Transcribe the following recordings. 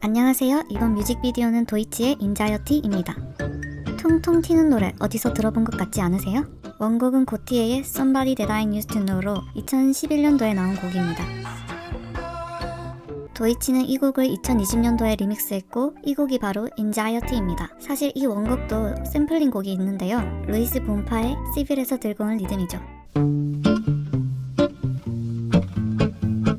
안녕하세요. 이번 뮤직비디오는 도이치의 인자이어티입니다. 통통 튀는 노래 어디서 들어본 것 같지 않으세요? 원곡은 고티에의 Somebody That I Used to Know로 2011년도에 나온 곡입니다. 도이치는 이 곡을 2020년도에 리믹스했고 이 곡이 바로 인자이어티입니다. 사실 이 원곡도 샘플링 곡이 있는데요. 루이스 본파의 시빌에서 들고 온 리듬이죠.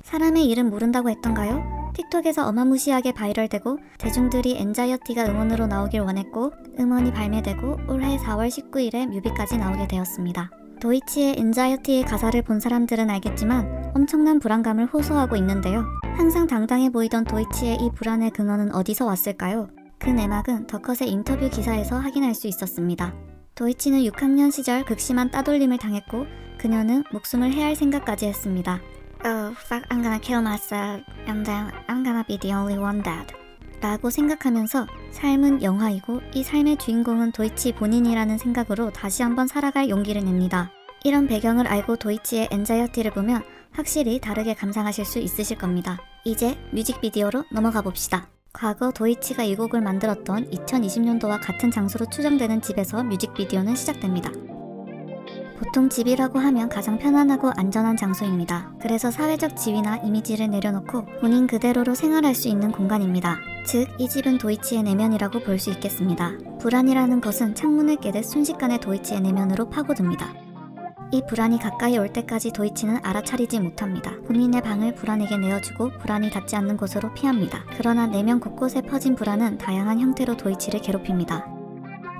사람의 이름 모른다고 했던가요? 틱톡에서 어마무시하게 바이럴되고 대중들이 엔자이어티가 음원으로 나오길 원했고 음원이 발매되고 올해 4월 19일에 뮤비까지 나오게 되었습니다. 도이치의 엔자이어티의 가사를 본 사람들은 알겠지만 엄청난 불안감을 호소하고 있는데요. 항상 당당해 보이던 도이치의 이 불안의 근원은 어디서 왔을까요? 그 내막은 더컷의 인터뷰 기사에서 확인할 수 있었습니다. 도이치는 6학년 시절 극심한 따돌림을 당했고 그녀는 목숨을 해할 생각까지 했습니다. Oh, fuck, I'm gonna kill myself, and then I'm gonna be the only one dead. 라고 생각하면서 삶은 영화이고 이 삶의 주인공은 도이치 본인이라는 생각으로 다시 한번 살아갈 용기를 냅니다. 이런 배경을 알고 도이치의 엔자이어티를 보면 확실히 다르게 감상하실 수 있으실 겁니다. 이제 뮤직비디오로 넘어가 봅시다. 과거 도이치가 이 곡을 만들었던 2020년도와 같은 장소로 추정되는 집에서 뮤직비디오는 시작됩니다. 보통 집이라고 하면 가장 편안하고 안전한 장소입니다. 그래서 사회적 지위나 이미지를 내려놓고 본인 그대로로 생활할 수 있는 공간입니다. 즉, 이 집은 도이치의 내면이라고 볼 수 있겠습니다. 불안이라는 것은 창문을 깨듯 순식간에 도이치의 내면으로 파고듭니다. 이 불안이 가까이 올 때까지 도이치는 알아차리지 못합니다. 본인의 방을 불안에게 내어주고 불안이 닿지 않는 곳으로 피합니다. 그러나 내면 곳곳에 퍼진 불안은 다양한 형태로 도이치를 괴롭힙니다.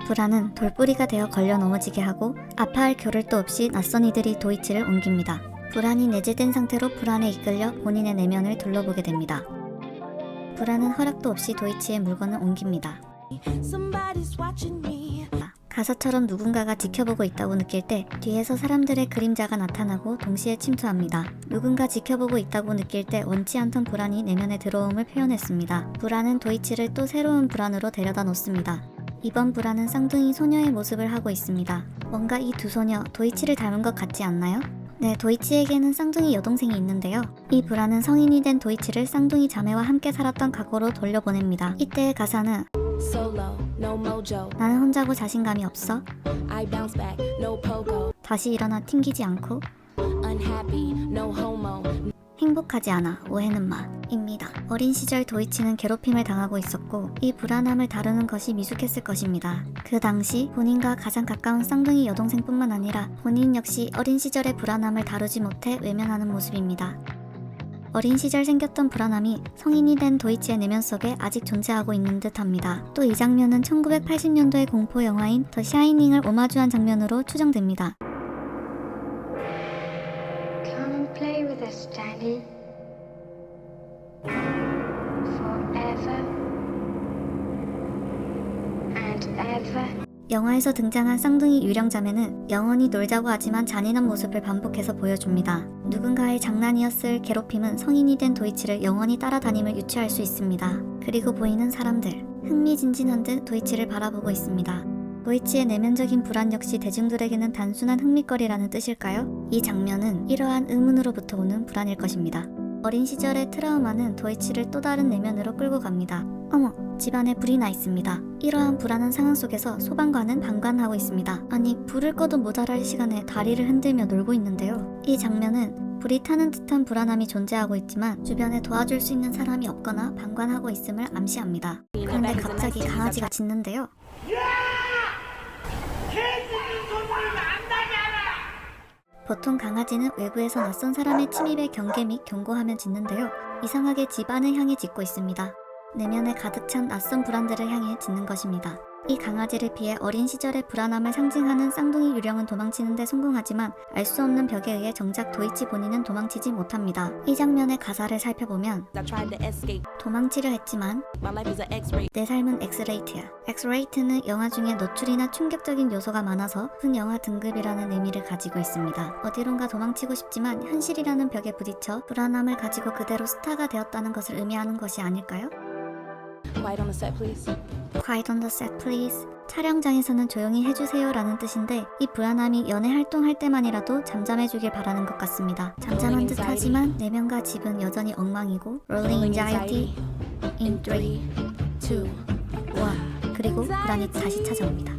불안은 돌뿌리가 되어 걸려 넘어지게 하고 아파할 겨를도 없이 낯선 이들이 도이치를 옮깁니다. 불안이 내재된 상태로 불안에 이끌려 본인의 내면을 둘러보게 됩니다. 불안은 허락도 없이 도이치의 물건을 옮깁니다. 가사처럼 누군가가 지켜보고 있다고 느낄 때 뒤에서 사람들의 그림자가 나타나고 동시에 침투합니다. 누군가 지켜보고 있다고 느낄 때 원치 않던 불안이 내면에 들어옴을 표현했습니다. 불안은 도이치를 또 새로운 불안으로 데려다 놓습니다. 이번 불안은 쌍둥이 소녀의 모습을 하고 있습니다. 뭔가 이 두 소녀 도이치를 닮은 것 같지 않나요? 네, 도이치에게는 쌍둥이 여동생이 있는데요. 이 불안은 성인이 된 도이치를 쌍둥이 자매와 함께 살았던 과거로 돌려보냅니다. 이때의 가사는 Solo, no mojo. 나는 혼자고 자신감이 없어. I bounce back, no pogo. 다시 일어나 튕기지 않고 Unhappy, no homo. 행복하지 않아, 오해는 마. 입니다. 어린 시절 도이치는 괴롭힘을 당하고 있었고 이 불안함을 다루는 것이 미숙했을 것입니다. 그 당시 본인과 가장 가까운 쌍둥이 여동생뿐만 아니라 본인 역시 어린 시절의 불안함을 다루지 못해 외면하는 모습입니다. 어린 시절 생겼던 불안함이 성인이 된 도이치의 내면 속에 아직 존재하고 있는 듯합니다. 또 이 장면은 1980년도의 공포 영화인 더 샤이닝을 오마주한 장면으로 추정됩니다. Come and play with us, Danny. Forever and ever. 영화에서 등장한 쌍둥이 유령자매는 영원히 놀자고 하지만 잔인한 모습을 반복해서 보여줍니다. 누군가의 장난이었을 괴롭힘은 성인이 된 도이치를 영원히 따라다님을 유추할 수 있습니다. 그리고 보이는 사람들, 흥미진진한 듯 도이치를 바라보고 있습니다. 도이치의 내면적인 불안 역시 대중들에게는 단순한 흥미거리라는 뜻일까요? 이 장면은 이러한 의문으로부터 오는 불안일 것입니다. 어린 시절의 트라우마는 도이치를 또 다른 내면으로 끌고 갑니다. 어머, 집안에 불이 나 있습니다. 이러한 불안한 상황 속에서 소방관은 방관하고 있습니다. 아니, 불을 꺼도 모자랄 시간에 다리를 흔들며 놀고 있는데요. 이 장면은 불이 타는 듯한 불안함이 존재하고 있지만 주변에 도와줄 수 있는 사람이 없거나 방관하고 있음을 암시합니다. 그런데 갑자기 강아지가 짖는데요. 보통 강아지는 외부에서 낯선 사람의 침입에 경계 및 경고하면 짖는데요. 이상하게 집안을 향해 짖고 있습니다. 내면에 가득 찬 낯선 불안들을 향해 짖는 것입니다. 이 강아지를 피해 어린 시절의 불안함을 상징하는 쌍둥이 유령은 도망치는 데 성공하지만 알 수 없는 벽에 의해 정작 도이치 본인은 도망치지 못합니다. 이 장면의 가사를 살펴보면 도망치려 했지만 내 삶은 엑스레이트야. 엑스레이트는 영화 중에 노출이나 충격적인 요소가 많아서 큰 영화 등급이라는 의미를 가지고 있습니다. 어디론가 도망치고 싶지만 현실이라는 벽에 부딪혀 불안함을 가지고 그대로 스타가 되었다는 것을 의미하는 것이 아닐까요? Quiet on the set, please. Quiet on the set, please. 촬영장에서는 조용히 해주세요 라는 뜻인데 이 불안함이 연애 활동할 때만이라도 잠잠해주길 바라는 것 같습니다. 잠잠한 듯 하지만 내면과 집은 여전히 엉망이고 Rolling Anxiety In 3, 2, 1 그리고 불안이 다시 찾아옵니다.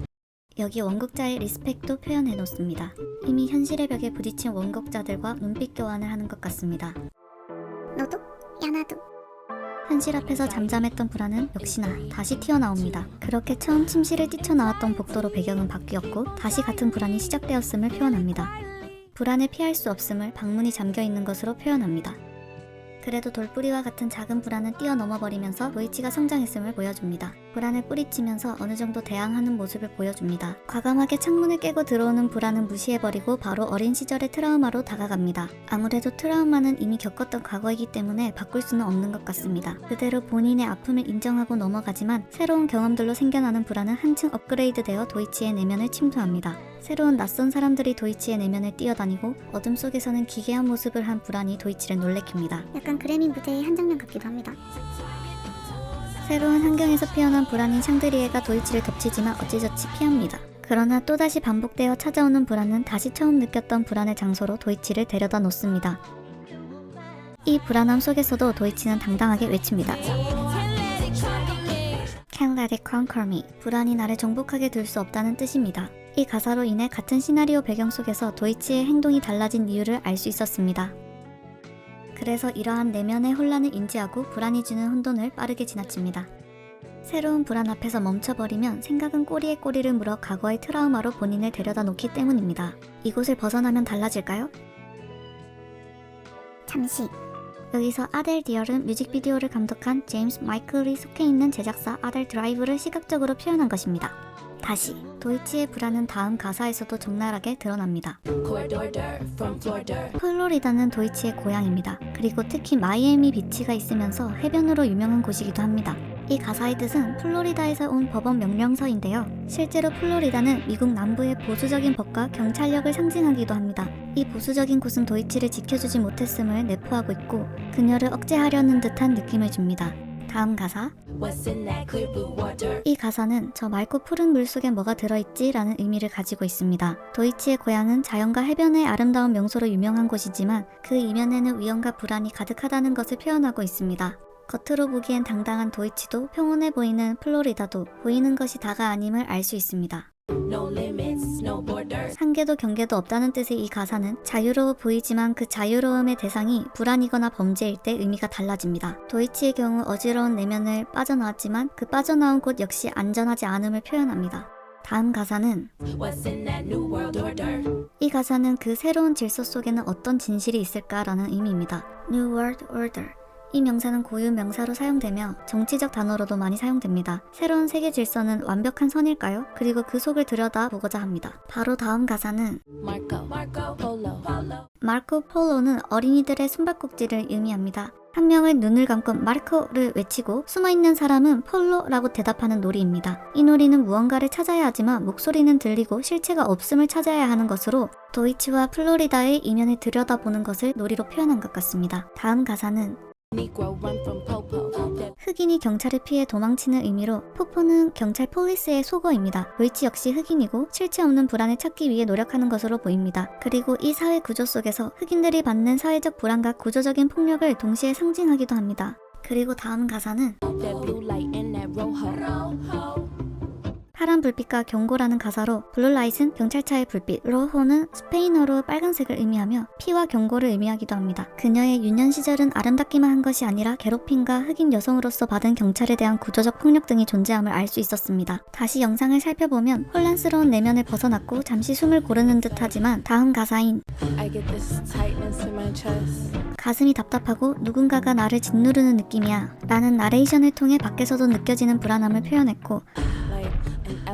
여기 원곡자의 리스펙도 표현해 놓습니다. 이미 현실의 벽에 부딪힌 원곡자들과 눈빛 교환을 하는 것 같습니다. 너도? 야 나도. 현실 앞에서 잠잠했던 불안은 역시나 다시 튀어나옵니다. 그렇게 처음 침실을 뛰쳐나왔던 복도로 배경은 바뀌었고 다시 같은 불안이 시작되었음을 표현합니다. 불안을 피할 수 없음을 방문이 잠겨있는 것으로 표현합니다. 그래도 돌뿌리와 같은 작은 불안은 뛰어넘어 버리면서 도이치가 성장했음을 보여줍니다. 불안을 뿌리치면서 어느 정도 대항하는 모습을 보여줍니다. 과감하게 창문을 깨고 들어오는 불안은 무시해버리고 바로 어린 시절의 트라우마로 다가갑니다. 아무래도 트라우마는 이미 겪었던 과거이기 때문에 바꿀 수는 없는 것 같습니다. 그대로 본인의 아픔을 인정하고 넘어가지만 새로운 경험들로 생겨나는 불안은 한층 업그레이드되어 도이치의 내면을 침투합니다. 새로운 낯선 사람들이 도이치의 내면을 뛰어다니고 어둠 속에서는 기괴한 모습을 한 불안이 도이치를 놀래킵니다. 약간 그래미 무대의 한 장면 같기도 합니다. 새로운 환경에서 피어난 불안인 샹드리에가 도이치를 덮치지만 어찌저찌 피합니다. 그러나 또다시 반복되어 찾아오는 불안은 다시 처음 느꼈던 불안의 장소로 도이치를 데려다 놓습니다. 이 불안함 속에서도 도이치는 당당하게 외칩니다. Can't let it conquer me. 불안이 나를 정복하게 둘 수 없다는 뜻입니다. 이 가사로 인해 같은 시나리오 배경 속에서 도이치의 행동이 달라진 이유를 알 수 있었습니다. 그래서 이러한 내면의 혼란을 인지하고 불안이 주는 혼돈을 빠르게 지나칩니다. 새로운 불안 앞에서 멈춰버리면 생각은 꼬리에 꼬리를 물어 과거의 트라우마로 본인을 데려다 놓기 때문입니다. 이곳을 벗어나면 달라질까요? 잠시. 여기서 아델 디얼은 뮤직비디오를 감독한 제임스 마이클이 속해 있는 제작사 아델 드라이브를 시각적으로 표현한 것입니다. 다시 도이치의 불안은 다음 가사에서도 적나라하게 드러납니다. 플로리다는 도이치의 고향입니다. 그리고 특히 마이애미 비치가 있으면서 해변으로 유명한 곳이기도 합니다. 이 가사의 뜻은 플로리다에서 온 법원 명령서인데요. 실제로 플로리다는 미국 남부의 보수적인 법과 경찰력을 상징하기도 합니다. 이 보수적인 곳은 도이치를 지켜주지 못했음을 내포하고 있고 그녀를 억제하려는 듯한 느낌을 줍니다. 다음 가사. 이 가사는 저 맑고 푸른 물속에 뭐가 들어있지? 라는 의미를 가지고 있습니다. 도이치의 고향은 자연과 해변의 아름다운 명소로 유명한 곳이지만 그 이면에는 위험과 불안이 가득하다는 것을 표현하고 있습니다. 겉으로 보기엔 당당한 도이치도 평온해 보이는 플로리다도 보이는 것이 다가 아님을 알 수 있습니다. 한계도 경계도 없다는 뜻의 이 가사는 자유로워 보이지만 그 자유로움의 대상이 불안이거나 범죄일 때 의미가 달라집니다. 도이치의 경우 어지러운 내면을 빠져나왔지만 그 빠져나온 곳 역시 안전하지 않음을 표현합니다. 다음 가사는 이 가사는 그 새로운 질서 속에는 어떤 진실이 있을까라는 의미입니다. New World Order. 이 명사는 고유 명사로 사용되며 정치적 단어로도 많이 사용됩니다. 새로운 세계 질서는 완벽한 선일까요? 그리고 그 속을 들여다보고자 합니다. 바로 다음 가사는 마르코 폴로는 어린이들의 숨바꼭질을 의미합니다. 한 명은 눈을 감고 마르코를 외치고 숨어있는 사람은 폴로라고 대답하는 놀이입니다. 이 놀이는 무언가를 찾아야 하지만 목소리는 들리고 실체가 없음을 찾아야 하는 것으로 도이치와 플로리다의 이면을 들여다보는 것을 놀이로 표현한 것 같습니다. 다음 가사는 흑인이 경찰을 피해 도망치는 의미로 포포는 경찰 폴리스의 속어입니다. 도이치 역시 흑인이고 실체 없는 불안을 찾기 위해 노력하는 것으로 보입니다. 그리고 이 사회 구조 속에서 흑인들이 받는 사회적 불안과 구조적인 폭력을 동시에 상징하기도 합니다. 그리고 다음 가사는 파란 불빛과 경고라는 가사로 블루라이트는 경찰차의 불빛, 로호는 스페인어로 빨간색을 의미하며 피와 경고를 의미하기도 합니다. 그녀의 유년 시절은 아름답기만 한 것이 아니라 괴롭힘과 흑인 여성으로서 받은 경찰에 대한 구조적 폭력 등이 존재함을 알 수 있었습니다. 다시 영상을 살펴보면 혼란스러운 내면을 벗어났고 잠시 숨을 고르는 듯 하지만 다음 가사인 가슴이 답답하고 누군가가 나를 짓누르는 느낌이야 라는 나레이션을 통해 밖에서도 느껴지는 불안함을 표현했고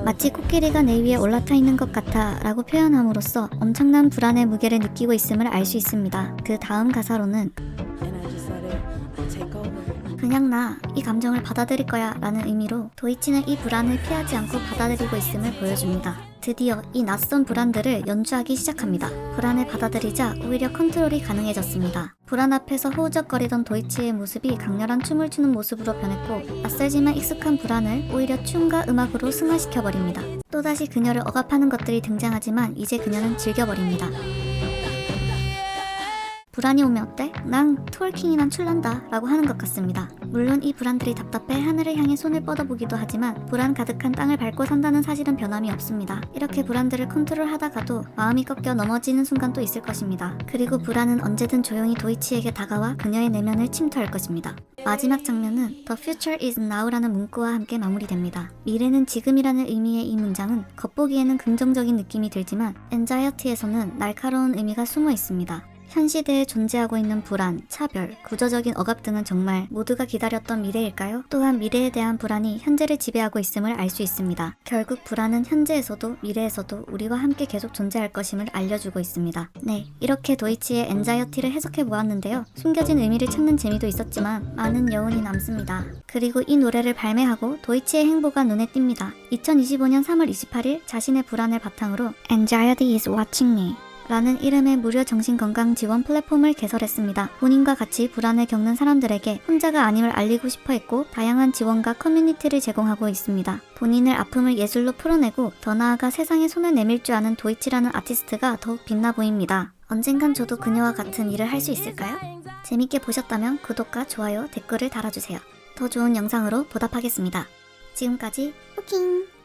마치 코끼리가 내 위에 올라타 있는 것 같아 라고 표현함으로써 엄청난 불안의 무게를 느끼고 있음을 알 수 있습니다. 그 다음 가사로는 그냥 나 이 감정을 받아들일 거야 라는 의미로 도이치는 이 불안을 피하지 않고 받아들이고 있음을 보여줍니다. 드디어 이 낯선 불안들을 연주하기 시작합니다. 불안을 받아들이자 오히려 컨트롤이 가능해졌습니다. 불안 앞에서 호우적거리던 도이치의 모습이 강렬한 춤을 추는 모습으로 변했고 낯설지만 익숙한 불안을 오히려 춤과 음악으로 승화시켜버립니다. 또다시 그녀를 억압하는 것들이 등장하지만 이제 그녀는 즐겨버립니다. 불안이 오면 어때? 난 트월킹이난 출난다 라고 하는 것 같습니다. 물론 이 불안들이 답답해 하늘을 향해 손을 뻗어보기도 하지만 불안 가득한 땅을 밟고 산다는 사실은 변함이 없습니다. 이렇게 불안들을 컨트롤하다가도 마음이 꺾여 넘어지는 순간도 있을 것입니다. 그리고 불안은 언제든 조용히 도이치에게 다가와 그녀의 내면을 침투할 것입니다. 마지막 장면은 The future is now라는 문구와 함께 마무리됩니다. 미래는 지금이라는 의미의 이 문장은 겉보기에는 긍정적인 느낌이 들지만 anxiety에서는 날카로운 의미가 숨어 있습니다. 현 시대에 존재하고 있는 불안, 차별, 구조적인 억압 등은 정말 모두가 기다렸던 미래일까요? 또한 미래에 대한 불안이 현재를 지배하고 있음을 알 수 있습니다. 결국 불안은 현재에서도 미래에서도 우리와 함께 계속 존재할 것임을 알려주고 있습니다. 네, 이렇게 도이치의 엔자이어티를 해석해 보았는데요. 숨겨진 의미를 찾는 재미도 있었지만 많은 여운이 남습니다. 그리고 이 노래를 발매하고 도이치의 행보가 눈에 띕니다. 2025년 3월 28일 자신의 불안을 바탕으로 Anxiety is watching me 라는 이름의 무료 정신건강 지원 플랫폼을 개설했습니다. 본인과 같이 불안을 겪는 사람들에게 혼자가 아님을 알리고 싶어 했고 다양한 지원과 커뮤니티를 제공하고 있습니다. 본인을 아픔을 예술로 풀어내고 더 나아가 세상에 손을 내밀 줄 아는 도이치라는 아티스트가 더욱 빛나 보입니다. 언젠간 저도 그녀와 같은 일을 할 수 있을까요? 재밌게 보셨다면 구독과 좋아요, 댓글을 달아주세요. 더 좋은 영상으로 보답하겠습니다. 지금까지 호킹.